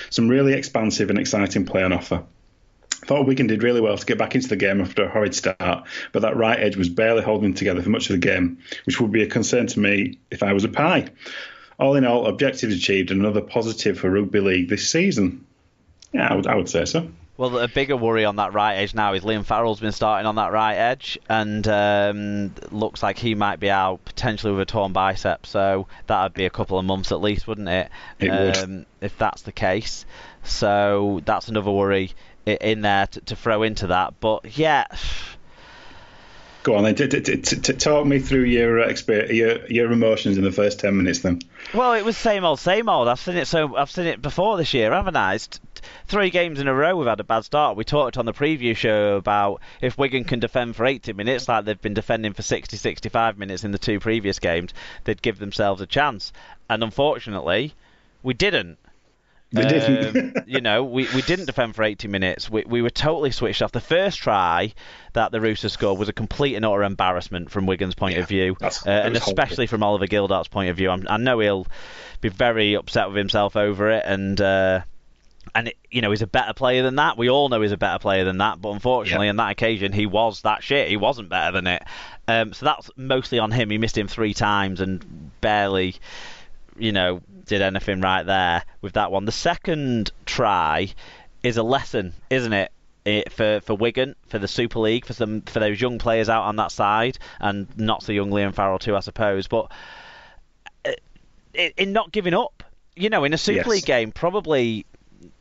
some really expansive and exciting play on offer. I thought Wigan did really well to get back into the game after a horrid start, but that right edge was barely holding together for much of the game, which would be a concern to me if I was a Pie. All in all, objectives achieved and another positive for Rugby League this season. Yeah, I would say so. Well, a bigger worry on that right edge now is Liam Farrell's been starting on that right edge, and looks like he might be out potentially with a torn bicep. So that would be a couple of months at least, wouldn't it? It would. If that's the case. So that's another worry in there to throw into that. But yeah. Go on then. Talk me through your emotions in the first 10 minutes then. Well, it was same old, same old. I've seen it before this year, haven't I? 3 games in a row we've had a bad start. We talked on the preview show about if Wigan can defend for 80 minutes like they've been defending for 60, 65 minutes in the 2 previous games, they'd give themselves a chance. And unfortunately, we didn't. We didn't. We didn't defend for 80 minutes. We were totally switched off. The first try that the Roosters scored was a complete and utter embarrassment from Wigan's point of view, and especially from Oliver Gildart's point of view. I know he'll be very upset with himself over it, and he's a better player than that. We all know he's a better player than that, but unfortunately on that occasion he was that shit. He wasn't better than it. So that's mostly on him. He missed him 3 times and barely did anything right there with that one. The second try is a lesson, isn't it, for Wigan, for the Super League, for those young players out on that side, and not so young Liam Farrell too, I suppose. But in not giving up, in a Super League game, probably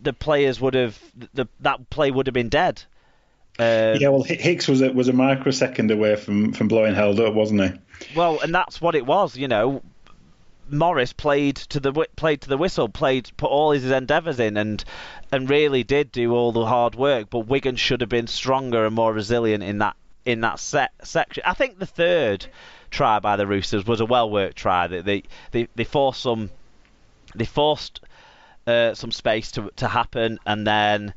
the players that play would have been dead. Hicks was a microsecond away from blowing held up, wasn't he? Well, and that's what it was, Morris played to the whistle, put all his endeavours in, and really did do all the hard work. But Wigan should have been stronger and more resilient in that section. I think the third try by the Roosters was a well worked try. They forced some space to happen, and then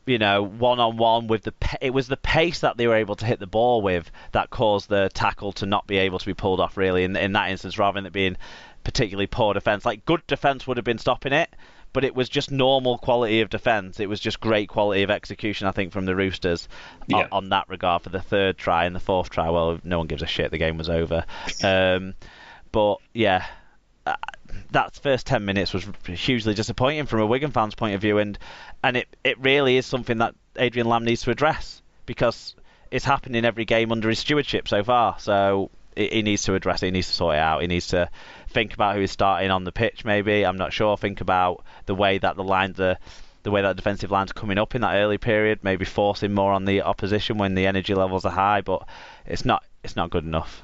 1-on-1 it was the pace that they were able to hit the ball with that caused the tackle to not be able to be pulled off really in that instance, rather than it being particularly poor defence. Like, good defence would have been stopping it, but it was just normal quality of defence. It was just great quality of execution, I think, from the Roosters on that regard for the third try. And the fourth try, well, no one gives a shit, the game was over. But yeah, that first 10 minutes was hugely disappointing from a Wigan fan's point of view, and it really is something that Adrian Lamb needs to address, because it's happened in every game under his stewardship so far. So he needs to address it, he needs to sort it out, he needs to think about who he's starting on the pitch, maybe, I'm not sure, think about the way that the way that defensive line's coming up in that early period, maybe forcing more on the opposition when the energy levels are high, but it's not good enough.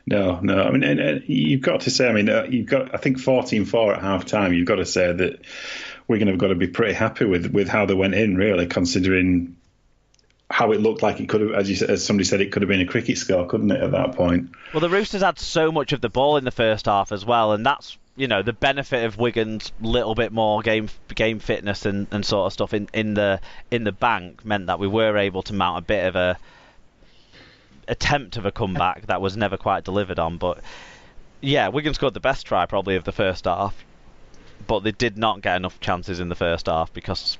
No. I mean, and you've got to say, you've got, I think, 14-4 at half time. You've got to say that Wigan have got to be pretty happy with how they went in, really, considering how it looked like it could have, as somebody said, it could have been a cricket score, couldn't it, at that point? Well, the Roosters had so much of the ball in the first half as well, and that's the benefit of Wigan's little bit more game fitness and sort of stuff in the bank meant that we were able to mount a bit of a attempt of a comeback that was never quite delivered on. But yeah, Wigan scored the best try probably of the first half, but they did not get enough chances in the first half because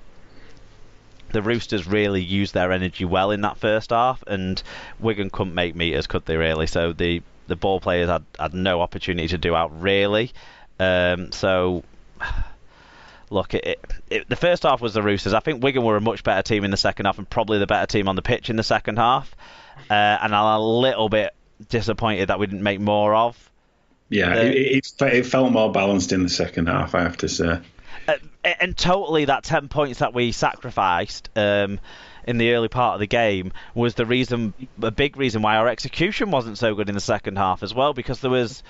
the Roosters really used their energy well in that first half, and Wigan couldn't make meters, could they, really? So the ball players had no opportunity to do out, really. So look, the first half was the Roosters. I think Wigan were a much better team in the second half, and probably the better team on the pitch in the second half. And I'm a little bit disappointed that we didn't make more of. Yeah, it felt more balanced in the second half, I have to say. And totally, that 10 points that we sacrificed in the early part of the game was a big reason why our execution wasn't so good in the second half as well, because there was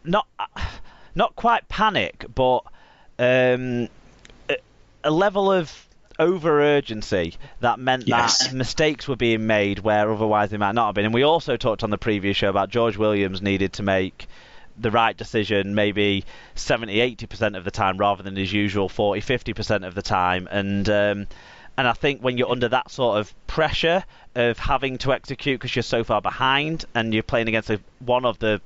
not quite panic, but a level of over urgency that meant that mistakes were being made where otherwise they might not have been. And we also talked on the previous show about George Williams needed to make the right decision maybe 70-80% of the time rather than his usual 40-50% of the time, and And I think when you're under that sort of pressure of having to execute because you're so far behind, and you're playing against one of the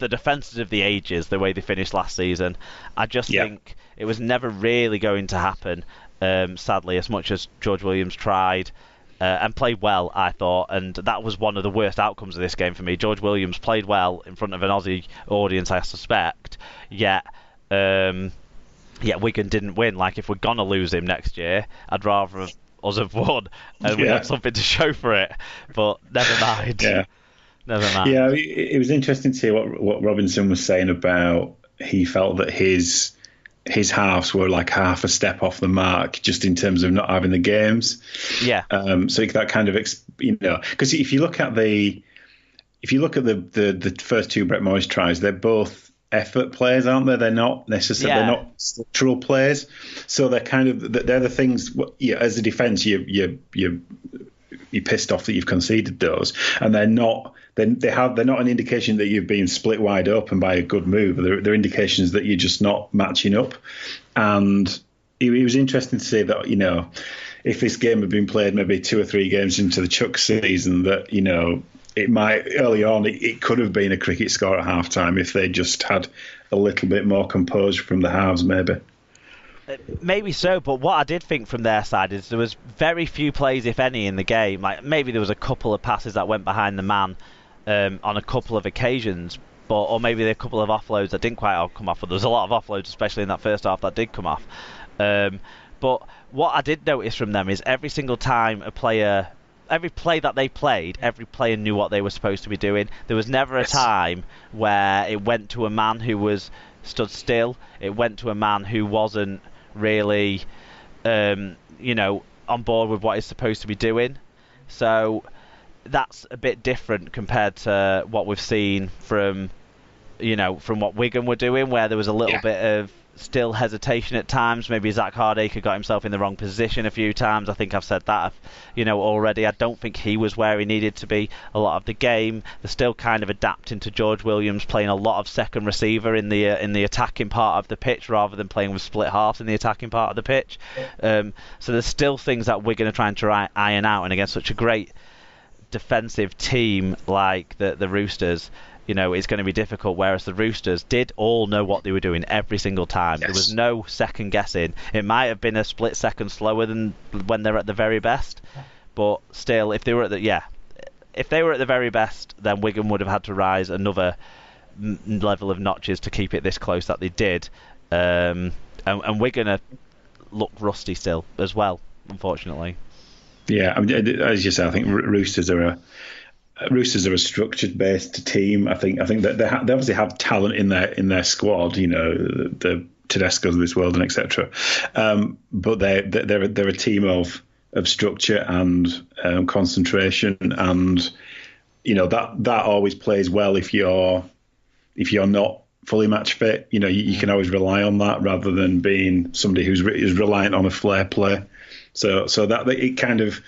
defences of the ages, the way they finished last season, I just think it was never really going to happen. Sadly, as much as George Williams tried and played well, I thought, and that was one of the worst outcomes of this game for me. George Williams played well in front of an Aussie audience, I suspect, yet Wigan didn't win. Like, if we're going to lose him next year, I'd rather us have won, and we had something to show for it. But never mind. Never mind. Yeah, it was interesting to hear what Robinson was saying about he felt that his halves were like half a step off the mark just in terms of not having the games. Yeah. So that kind of, because if you look at the first two Brett Morris tries, they're both effort players, aren't they? They're not necessarily they're not structural players. So they're they're the things. As a defence, you're pissed off that you've conceded those, and they're not. They're not an indication that you've been split wide open by a good move. They're indications that you're just not matching up. And it was interesting to see that, if this game had been played maybe 2 or 3 games into the Chuck season, that, it might, early on, it could have been a cricket score at half time if they just had a little bit more composure from the halves, maybe. Maybe so, but what I did think from their side is there was very few plays, if any, in the game. Like, maybe there was a couple of passes that went behind the man on a couple of occasions, or maybe a couple of offloads that didn't quite come off. But there was a lot of offloads, especially in that first half, that did come off. But what I did notice from them is every single time every play that they played, every player knew what they were supposed to be doing. There was never a time where it went to a man who was stood still. It went to a man who wasn't really, on board with what he's supposed to be doing. So that's a bit different compared to what we've seen from what Wigan were doing, where there was a little bit of still hesitation at times. Maybe Zach Hardacre got himself in the wrong position a few times. I think I've said that, already. I don't think he was where he needed to be a lot of the game. They're still kind of adapting to George Williams playing a lot of second receiver in the attacking part of the pitch rather than playing with split halves in the attacking part of the pitch. So there's still things that we're going to try and iron out, and against such a great defensive team like the Roosters, it's going to be difficult, whereas the Roosters did all know what they were doing every single time. There was no second guessing. It might have been a split second slower than when they're at the very best, but still, if they were at the very best, then Wigan would have had to rise another level of notches to keep it this close that they did. And Wigan look rusty still as well, unfortunately. Yeah, as you say, I think Roosters are a structured-based team. I think that they obviously have talent in their squad. The Tedescos of this world and etc. But they're a team of structure and concentration, and that always plays well if you're not fully match fit. You can always rely on that rather than being somebody who's reliant on a flair play. So that it kind of,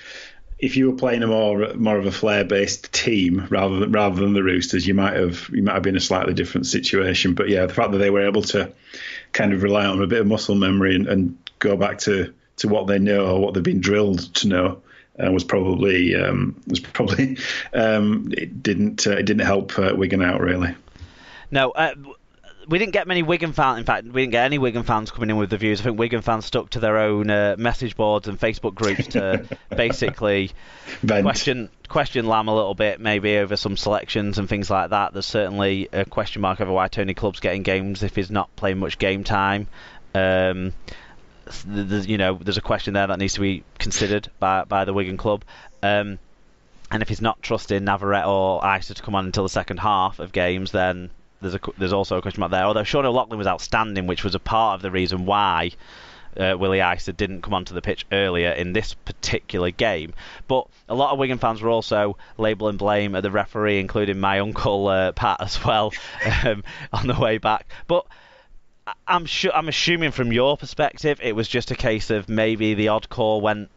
if you were playing a more of a flair-based team rather than the Roosters, you might have been in a slightly different situation. But yeah, the fact that they were able to kind of rely on a bit of muscle memory and go back to what they know or what they've been drilled to know was probably it didn't help Wigan out really. No. We didn't get many Wigan fans. In fact, we didn't get any Wigan fans coming in with the views. I think Wigan fans stuck to their own message boards and Facebook groups to basically question Lam a little bit, maybe over some selections and things like that. There's certainly a question mark over why Tony Clubb's getting games if he's not playing much game time. There's a question there that needs to be considered by the Wigan club. And if he's not trusting Navarrete or Isa to come on until the second half of games, then there's also a question mark there. Although Sean O'Loughlin was outstanding, which was a part of the reason why Willie Isa didn't come onto the pitch earlier in this particular game. But a lot of Wigan fans were also labelling blame at the referee, including my uncle Pat as well, on the way back. But I'm assuming from your perspective it was just a case of maybe the odd call went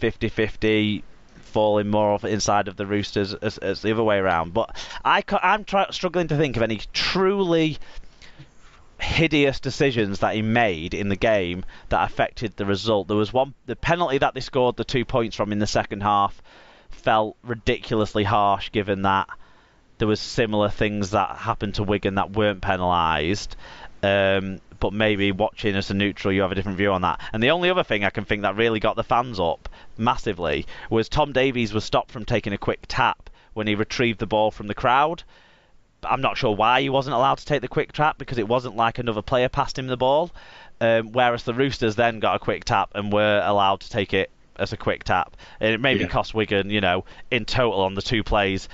50-50, falling more off inside of the Roosters as the other way around. But I'm struggling to think of any truly hideous decisions that he made in the game that affected the result. There was the penalty that they scored the 2 points from in the second half felt ridiculously harsh, given that there was similar things that happened to Wigan that weren't penalised. But maybe watching as a neutral, you have a different view on that. And the only other thing I can think that really got the fans up massively was Tom Davies was stopped from taking a quick tap when he retrieved the ball from the crowd. I'm not sure why he wasn't allowed to take the quick tap, because it wasn't like another player passed him the ball. Whereas the Roosters then got a quick tap and were allowed to take it as a quick tap. And it maybe cost Wigan, in total on the two plays,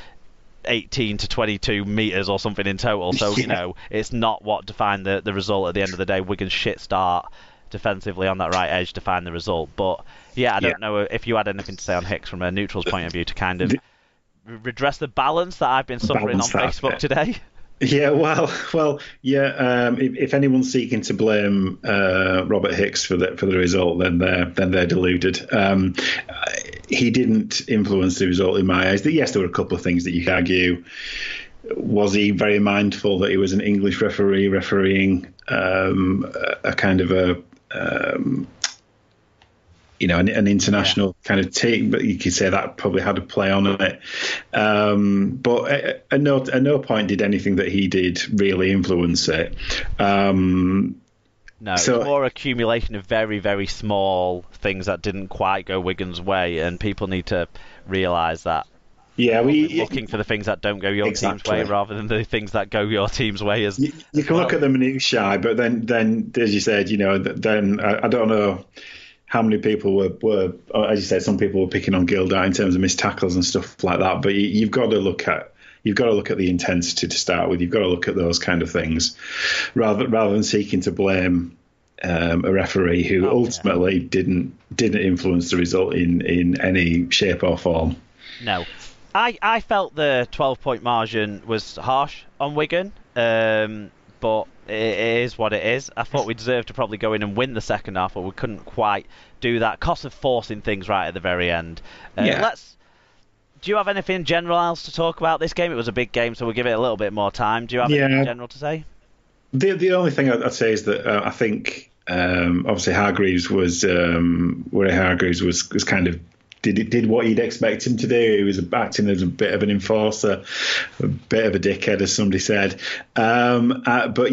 18 to 22 metres or something in total. So, it's not what defined the result at the end of the day. Wigan's shit start defensively on that right edge defined the result. But, I don't know if you had anything to say on Hicks from a neutral's point of view to kind of redress the balance that I've been suffering on Facebook today. Yeah, if anyone's seeking to blame Robert Hicks for the result, then they're deluded. He didn't influence the result in my eyes. Yes, there were a couple of things that you could argue. Was he very mindful that he was an English referee refereeing a kind of an international kind of team? But you could say that probably had a play on it. But at no point did anything that he did really influence it. No, it's more accumulation of very, very small things that didn't quite go Wigan's way, and people need to realise that. Yeah, looking for the things that don't go your team's way rather than the things that go your team's way. You can look at the minutiae, but then as you said, then I don't know how many people were, as you said, some people were picking on Gildart in terms of missed tackles and stuff like that. But you've got to look at the intensity to start with. You've got to look at those kind of things, rather than seeking to blame a referee who ultimately didn't influence the result in any shape or form. No, I felt the 12-point margin was harsh on Wigan, but it is what it is. I thought we deserved to probably go in and win the second half, but we couldn't quite do that. Cost of forcing things right at the very end. Do you have anything general else to talk about this game? It was a big game, so we'll give it a little bit more time. Do you have anything general to say? The only thing I'd say is that I think obviously Hargreaves was kind of did what you'd expect him to do. He was acting as a bit of an enforcer, a bit of a dickhead, as somebody said. But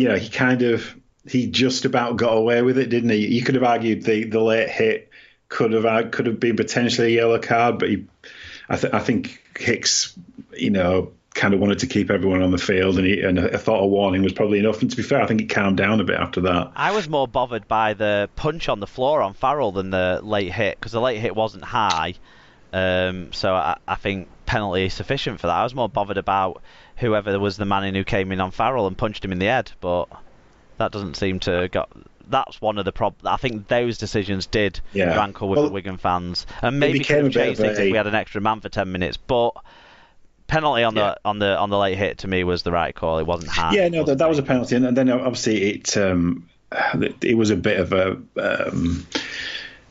he just about got away with it, didn't he? You could have argued the late hit could have been potentially a yellow card, but I think Hicks, kind of wanted to keep everyone on the field, and I thought a warning was probably enough. And to be fair, I think he calmed down a bit after that. I was more bothered by the punch on the floor on Farrell than the late hit, because the late hit wasn't high. So I think penalty is sufficient for that. I was more bothered about whoever was the man who came in on Farrell and punched him in the head, but that doesn't seem to got. That's one of the problems. I think those decisions did rankle with the Wigan fans, and maybe could have changed things if we had an extra man for 10 minutes. But penalty on the late hit to me was the right call. It wasn't hard. Yeah, no, that was a penalty, and then obviously it was a bit of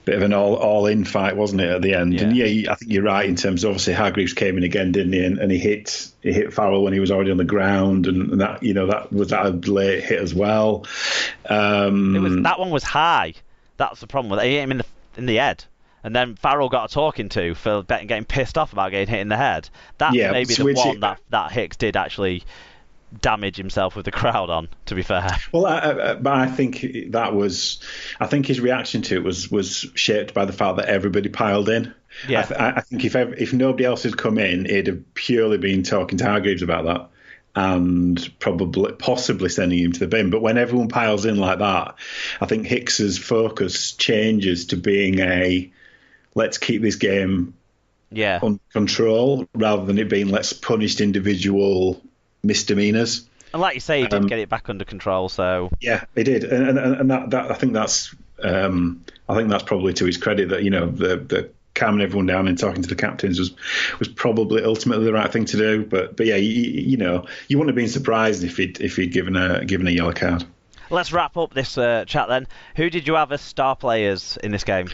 an all-in fight, wasn't it, at the end? Yeah. And I think you're right in terms of, obviously Hargreaves came in again, didn't he? And he hit Farrell when he was already on the ground, and that that was a late hit as well. That one was high. That's the problem with it. He hit him in the head. And then Farrell got a talking to for getting pissed off about getting hit in the head. That's maybe the one that Hicks did actually damage himself with the crowd on, to be fair. Well, but I think his reaction to it was shaped by the fact that everybody piled in. Yeah. I think if nobody else had come in, it'd have purely been talking to Hargreaves about that and possibly sending him to the bin. But when everyone piles in like that, I think Hicks's focus changes to being let's keep this game under control, rather than it being let's punish individual misdemeanors. And like you say, he did get it back under control. So yeah, he did, and that I think that's probably to his credit that the calming everyone down and talking to the captains was probably ultimately the right thing to do. But yeah, you wouldn't have been surprised if he'd given a yellow card. Let's wrap up this chat then. Who did you have as star players in this game?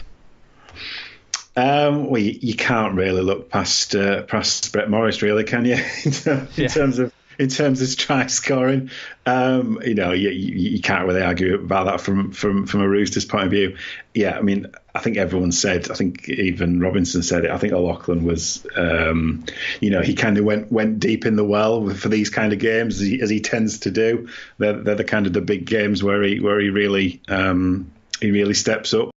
Well, you can't really look past Brett Morris, really, can you? in terms of in terms of try scoring. You can't really argue about that from a Roosters point of view. Yeah, I mean, I think everyone said, I think even Robinson said it, I think O'Loughlin was, he kind of went deep in the well for these kind of games, as he tends to do. They're the kind of the big games where he really steps up.